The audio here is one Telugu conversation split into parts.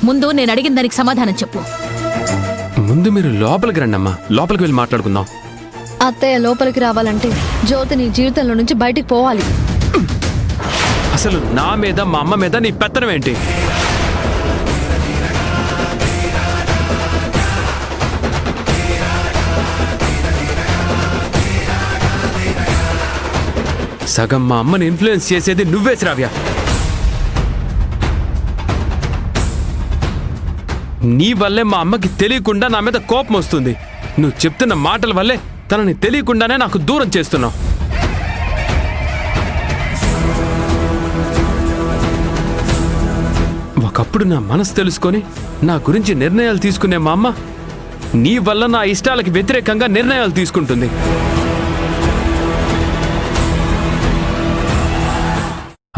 ముందు నేను అడిగిన దానికి సమాధానం చెప్పు. ముందు మీరు లోపలికి రండి అమ్మా, లోపలికి వెళ్ళి మాట్లాడుకుందాం. అత్తయ్య లోపలికి రావాలంటే జ్యోతి నీ జీవితంలో నుంచి బయటికి పోవాలి. అసలు నా మీద మా అమ్మ మీద నీ పెత్తనం ఏంటి? సగం మా అమ్మని ఇన్ఫ్లుయెన్స్ చేసేది నువ్వే శ్రావ్య. నీ వల్లే మా అమ్మకి తెలియకుండా నా మీద కోపం వస్తుంది. నువ్వు చెప్తున్న మాటల వల్లే తనని తెలియకుండానే నాకు దూరం చేస్తున్నావు. ఒకప్పుడు నా మనసు తెలుసుకొని నా గురించి నిర్ణయాలు తీసుకునే మా అమ్మ నీ వల్ల నా ఇష్టాలకి వ్యతిరేకంగా నిర్ణయాలు తీసుకుంటుంది.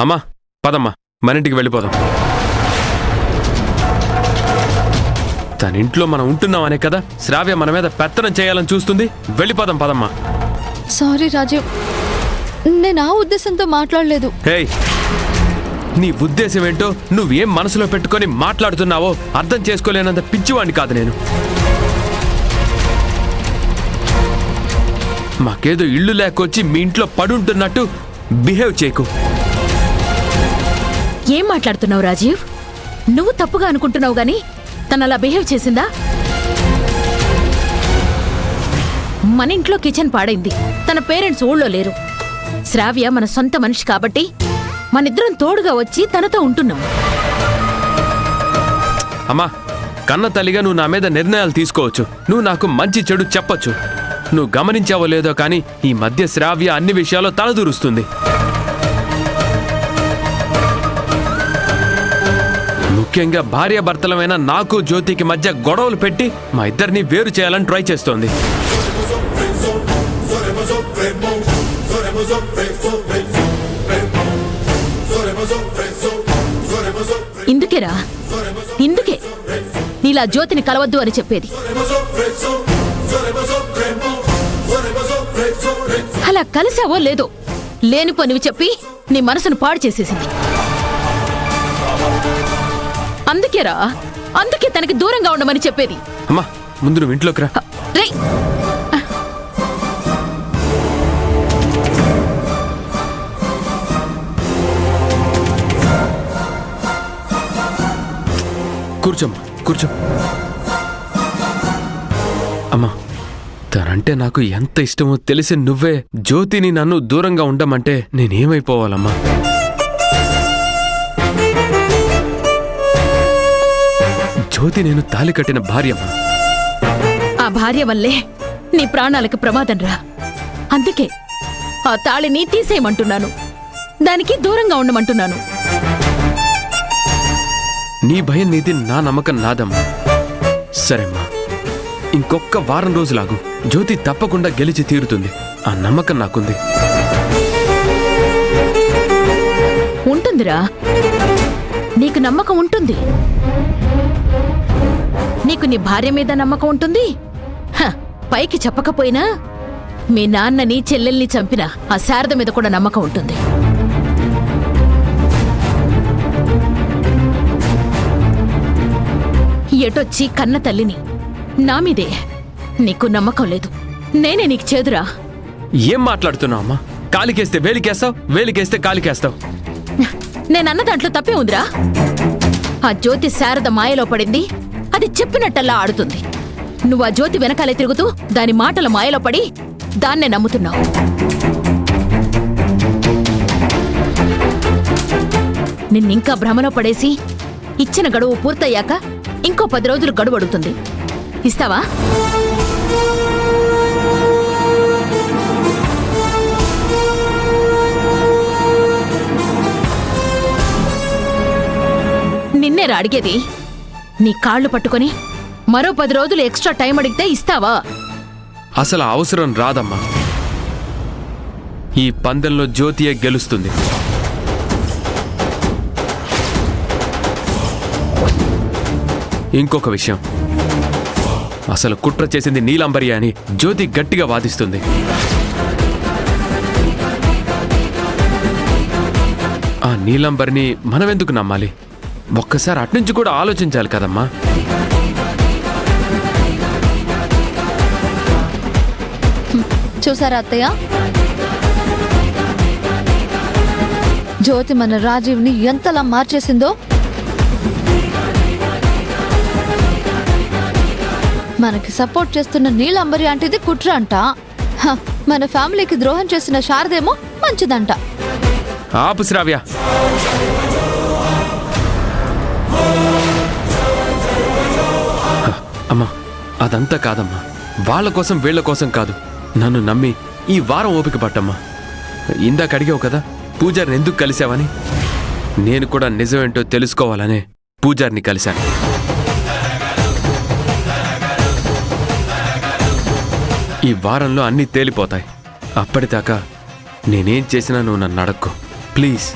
అమ్మా పదమ్మా, మన ఇంటికి వెళ్ళిపోదాం. తన ఇంట్లో మనం ఉంటున్నాం అనే కదా శ్రావ్య మన మీద పెత్తనం చేయాలని చూస్తుంది. వెళ్ళిపోదాం పదమ్మా. సారీ రాజీవ్, నేను ఆ ఉద్దేశంతో మాట్లాడలేదు. హే, నీ ఉద్దేశం ఏంటో నువ్వేం మనసులో పెట్టుకొని మాట్లాడుతున్నావో అర్థం చేసుకోలేనంత పిచ్చివాణ్ణి కాదు నేను. మాకేదో ఇల్లు లేకొచ్చి మీ ఇంట్లో పడుంటున్నట్టు బిహేవ్ చేయకు. ఏం మాట్లాడుతున్నావు రాజీవ్? నువ్వు తప్పుగా అనుకుంటున్నావు గాని తను అలా బిహేవ్ చేసిందా? మన ఇంట్లో కిచెన్ పాడైంది, తన పేరెంట్స్ ఊళ్ళో లేరు. శ్రావ్య మన సొంత మనిషి కాబట్టి మనిద్దరం తోడుగా వచ్చి తనతో ఉంటున్నాం. అమ్మా, కన్న తల్లిగా నువ్వు నా మీద నిర్ణయాలు తీసుకోవచ్చు, నువ్వు నాకు మంచి చెడు చెప్పొచ్చు. నువ్వు గమనించావో లేదో కానీ ఈ మధ్య శ్రావ్య అన్ని విషయాల్లో తలదూరుస్తుంది. ముఖ్యంగా భార్యాభర్తలమైన నాకు జ్యోతికి మధ్య గొడవలు పెట్టి మా ఇద్దరిని వేరు చేయాలని ట్రై చేస్తోంది. ఇందుకే నీలా జ్యోతిని కలవద్దు అని చెప్పేది. అలా కలిసావో లేదో లేనిపోనివి చెప్పి నీ మనసును పాడు చేసేసింది. అందుకే తనకి దూరంగా ఉండమని చెప్పేది. అమ్మా, ముందు నువ్వు ఇంట్లోకి రా. రేయ్, కూర్చోమ్మా, కూర్చో. అమ్మా, తనంటే నాకు ఎంత ఇష్టమో తెలిసి నువ్వే జ్యోతిని నన్ను దూరంగా ఉండమంటే నేనేమైపోవాలమ్మా? జ్యోతి నేను తాళి కట్టిన భార్యమ్మా. ఆ భార్య వల్లే నీ ప్రాణాలకు ప్రమాదం రా. అందుకే ఆ తాళిని తీసేయమంటున్నాను, దానికి దూరంగా ఉండమంటున్నాను. నీ భయం నీది, నా నమ్మకం నాదమ్మా. సరేమ్మా, ఇంకొక్క వారం రోజులాగు. జ్యోతి తప్పకుండా గెలిచి తీరుతుంది. ఆ నమ్మకం నాకుంది. ఉంటుందిరా, నీకు నమ్మకం ఉంటుంది. నీకు నీ భార్య మీద నమ్మకం ఉంటుంది. పైకి చెప్పకపోయినా మీ నాన్నని చెల్లెల్ని చంపిన ఆ శారద మీద కూడా నమ్మకం ఉంటుంది. ఎటొచ్చి కన్న తల్లిని నా మీదే నీకు నమ్మకం లేదు. నేనే నీకు చేదురా. ఏం మాట్లాడుతున్నావు అమ్మా? కాలికేస్తే వేలికేస్తావు, వేలికేస్తే కాలికేస్తావు. నేనన్న దాంట్లో తప్పే ఉందిరా. ఆ జ్యోతి శారద మాయలో పడింది, అది చెప్పినట్టల్లా ఆడుతుంది. నువ్వు ఆ జ్యోతి వెనకాలే తిరుగుతూ దాని మాటల మాయలో పడి దాన్నే నమ్ముతున్నావు. నిన్నింకా భ్రమలో పడేసి ఇచ్చిన గడువు పూర్తయ్యాక ఇంకో 10 రోజులు గడువు అడుగుతుంది. ఇస్తావా? నిన్నేరా అడిగేది. నీ కాళ్ళు పట్టుకొని మరో 10 రోజులు ఎక్స్ట్రా టైం అడిగితే ఇస్తావా? అసలు అవసరం రాదమ్మా. ఈ పందెంలో జ్యోతియే గెలుస్తుంది. ఇంకొక విషయం, అసలు కుట్ర చేసింది నీలాంబరి అని జ్యోతి గట్టిగా వాదిస్తుంది. ఆ నీలాంబరిని మనమెందుకు నమ్మాలి? ఒక్కసారి అట్నుంచి కూడా ఆలోచించాలి కదమ్మా. చూసారా అత్తయ్య, జ్యోతి మన రాజీవ్ని ఎంతలా మార్చేసిందో. మనకి సపోర్ట్ చేస్తున్న నీలంబరి అంటేది కుట్ర అంట. మన ఫ్యామిలీకి ద్రోహం చేసిన శారదేమో మంచిదంట. ఆపు శ్రావ్య. అమ్మా, అదంతా కాదమ్మా. వాళ్ళ కోసం వీళ్ళ కోసం కాదు, నన్ను నమ్మి ఈ వారం ఓపిక పట్టమ్మా. ఇందాక అడిగావు కదా పూజారిని ఎందుకు కలిశావని. నేను కూడా నిజమేంటో తెలుసుకోవాలనే పూజారిని కలిశాను. ఈ వారంలో అన్నీ తేలిపోతాయి. అప్పటిదాకా నేనేం చేసినా నువ్వు నన్ను అడక్కు ప్లీజ్.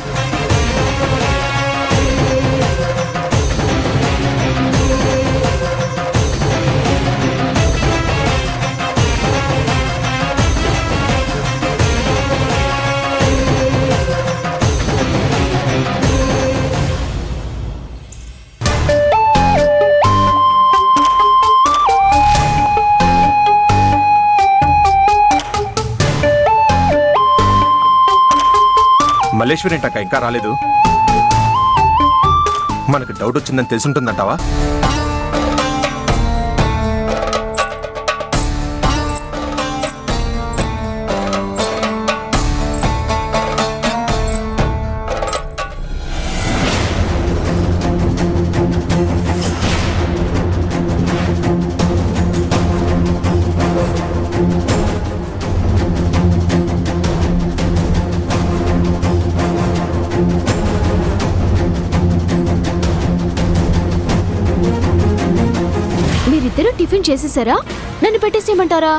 మల్లేశ్వరి ఏంటక్క ఇంకా రాలేదు? మనకు డౌట్ వచ్చిందని తెలుసుంటుందంటావా? మీరిద్దరూ టిఫిన్ చేసేసారా? నన్ను పెట్టేసేయమంటారా?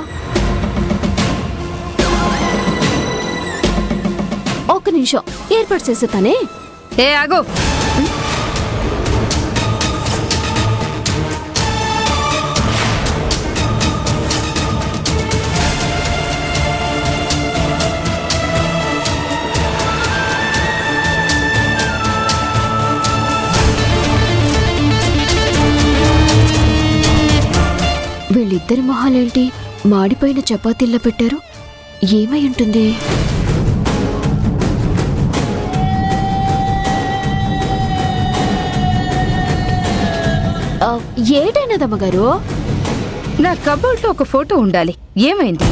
ఒక్క నిమిషం ఏర్పాటు చేసేతానే. ఏ ఆగో, వీళ్ళిద్దరి మొహాలేంటి మాడిపోయిన చపాతీల్లో పెట్టారు? ఏమై ఉంటుంది? ఏటైనదమ్మగారు? నా కబోర్డ్లో ఒక ఫోటో ఉండాలి. ఏమైంది?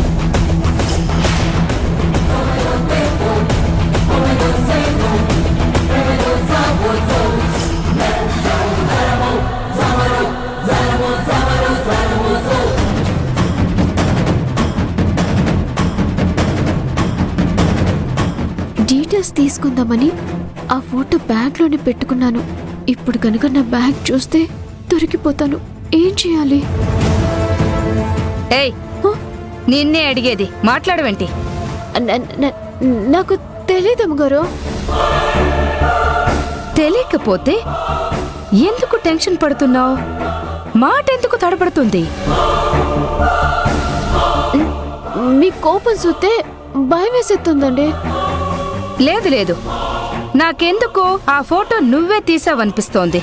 డీటెయిల్స్ తీసుకుందామని ఆ ఫోటో బ్యాగ్లోనే పెట్టుకున్నాను. ఇప్పుడు కనుక నా బ్యాగ్ చూస్తే దొరికిపోతాను. ఏం చేయాలి? ఏయ్, నిన్నే అడిగేది, మాట్లాడవేంటి? నాకు తెలియదమ్మగారు. తెలియకపోతే ఎందుకు టెన్షన్ పడుతున్నావు? మాట ఎందుకు తడబడుతుంది? మీ కోపం చూస్తే భయం వేసేస్తుందండి. లేదు లేదు, నాకెందుకో ఆ ఫోటో నువ్వే తీసావనిపిస్తోంది.